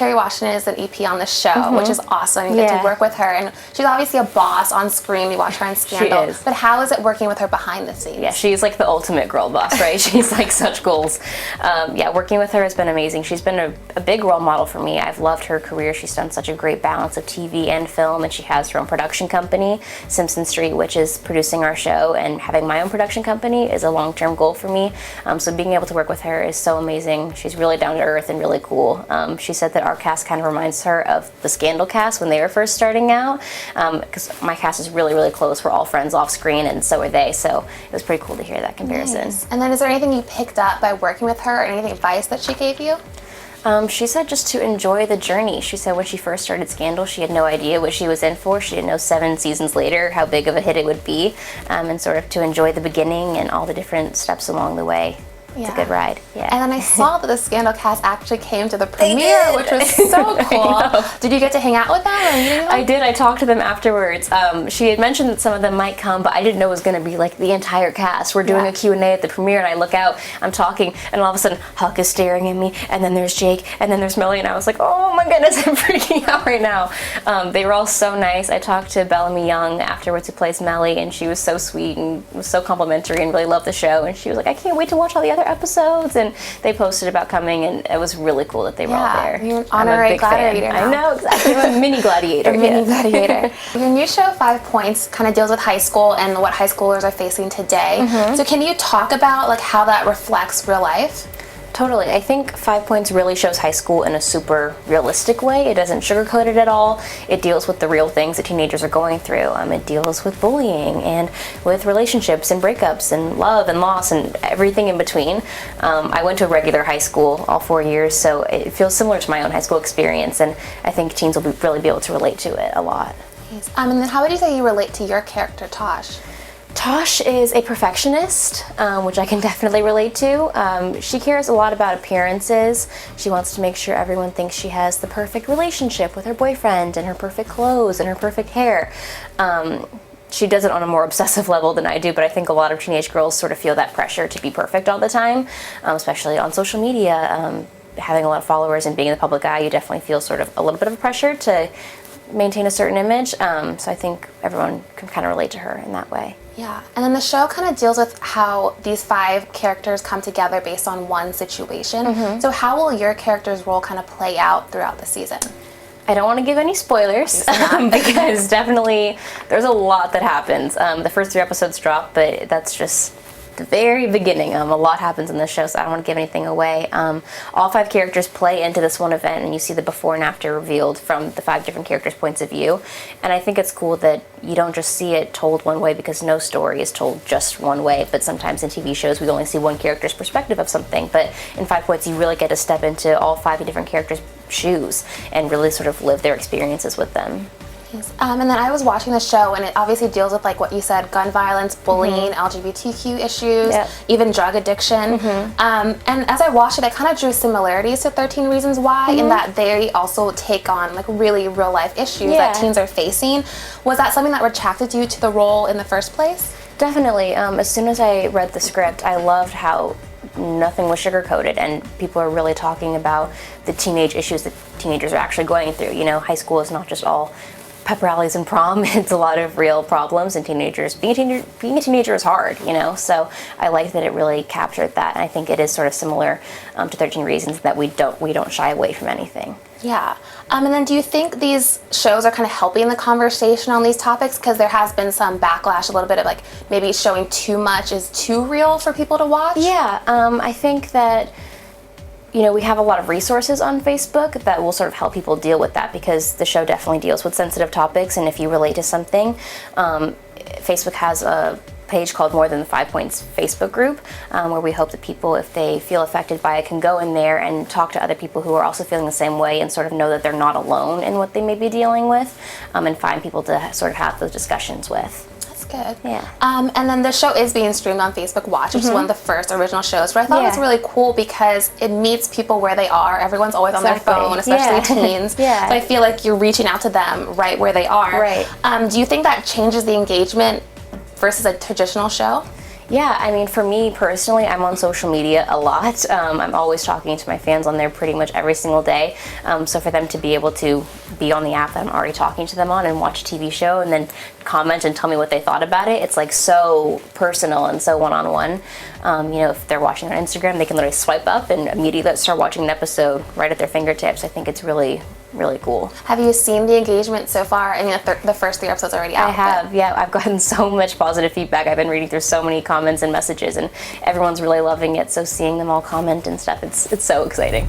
Kerry Washington is an EP on the show, which is awesome. You get to work with her, and she's obviously a boss on screen. We watch her on Scandal. She is. But how is it working with her behind the scenes? Yeah, she's like the ultimate girl boss, right? She's like such goals. Yeah, working with her has been amazing. She's been a big role model for me. I've loved her career. She's done such a great balance of TV and film, and she has her own production company, Simpson Street, which is producing our show, and having my own production company is a long-term goal for me. So being able to work with her is so amazing. She's really down to earth and really cool. She said that our cast kind of reminds her of the Scandal cast when they were first starting out, because my cast is really, really close. We're all friends off screen, and so are they. So it was pretty cool to hear that comparison. Nice. And then is there anything you picked up by working with her, or any advice that she gave you? She said just to enjoy the journey. She said when she first started Scandal, she had no idea what she was in for. She didn't know 7 seasons later how big of a hit it would be, and sort of to enjoy the beginning and all the different steps along the way. It's a good ride. Yeah. And then I saw that the Scandal cast actually came to the premiere, which was so cool. Did you get to hang out with them or meet them? I did. I talked to them afterwards. She had mentioned that some of them might come, but I didn't know it was going to be like the entire cast. We're doing a Q&A at the premiere, and I look out, I'm talking, and all of a sudden Huck is staring at me, and then there's Jake, and then there's Melly, and I was like, oh my goodness, I'm freaking out right now. They were all so nice. I talked to Bellamy Young afterwards, who plays Melly, and she was so sweet and was so complimentary and really loved the show, and she was like, I can't wait to watch all the other episodes, and they posted about coming, and it was really cool that they were all there. You're an honorary gladiator now. I know, exactly. I'm a mini gladiator. A mini gladiator. Your new show, 5 Points, kind of deals with high school and what high schoolers are facing today. So can you talk about like how that reflects real life? Totally. I think 5 Points really shows high school in a super realistic way. It doesn't sugarcoat it at all. It deals with the real things that teenagers are going through. It deals with bullying and with relationships and breakups and love and loss and everything in between. I went to a regular high school all 4 years, so it feels similar to my own high school experience, and I think teens will really be able to relate to it a lot. And then how would you say you relate to your character, Tosh? Tosh is a perfectionist, which I can definitely relate to. She cares a lot about appearances. She wants to make sure everyone thinks she has the perfect relationship with her boyfriend and her perfect clothes and her perfect hair. She does it on a more obsessive level than I do, but I think a lot of teenage girls sort of feel that pressure to be perfect all the time, especially on social media. Having a lot of followers and being in the public eye, you definitely feel sort of a little bit of a pressure to maintain a certain image. So I think everyone can kind of relate to her in that way. Yeah, and then the show kind of deals with how these 5 characters come together based on one situation. So how will your character's role kind of play out throughout the season? I don't want to give any spoilers because definitely there's a lot that happens. The first 3 episodes drop, but that's just the very beginning. A lot happens in this show, so I don't want to give anything away. All 5 characters play into this one event, and you see the before and after revealed from the 5 different characters' points of view. And I think it's cool that you don't just see it told one way, because no story is told just one way. But sometimes in TV shows we only see one character's perspective of something. But in 5 Points you really get to step into all 5 different characters' shoes and really sort of live their experiences with them. And then I was watching the show, and it obviously deals with, like what you said, gun violence, bullying, LGBTQ issues, even drug addiction. And as I watched it, I kind of drew similarities to 13 Reasons Why in that they also take on like really real life issues that teens are facing. Was that something that attracted you to the role in the first place? Definitely. As soon as I read the script, I loved how nothing was sugarcoated, and people are really talking about the teenage issues that teenagers are actually going through. You know, high school is not just all pep rallies and prom. It's a lot of real problems, and teenagers being a teenager is hard, you know. So I like that it really captured that, and I think it is sort of similar to 13 Reasons that we don't shy away from anything. Yeah. And then do you think these shows are kind of helping the conversation on these topics? Because there has been some backlash, a little bit of like maybe showing too much is too real for people to watch. Yeah, I think that, you know, we have a lot of resources on Facebook that will sort of help people deal with that, because the show definitely deals with sensitive topics, and if you relate to something, Facebook has a page called More Than the 5 Points Facebook group, where we hope that people, if they feel affected by it, can go in there and talk to other people who are also feeling the same way, and sort of know that they're not alone in what they may be dealing with, and find people to sort of have those discussions with. Good. Yeah. And then the show is being streamed on Facebook Watch, which is one of the first original shows. But I thought it was really cool because it meets people where they are. Everyone's always on their phone, especially teens. So I feel like you're reaching out to them right where they are. Right. Do you think that changes the engagement versus a traditional show? Yeah, I mean, for me personally, I'm on social media a lot. I'm always talking to my fans on there pretty much every single day. So for them to be able to be on the app that I'm already talking to them on and watch a TV show and then comment and tell me what they thought about it, it's like so personal and so one-on-one. If they're watching on Instagram, they can literally swipe up and immediately start watching an episode right at their fingertips. I think it's really, really cool. Have you seen the engagement so far? I mean, the first 3 episodes are already out. I have, yeah. I've gotten so much positive feedback. I've been reading through so many comments and messages, and everyone's really loving it. So seeing them all comment and stuff, it's so exciting.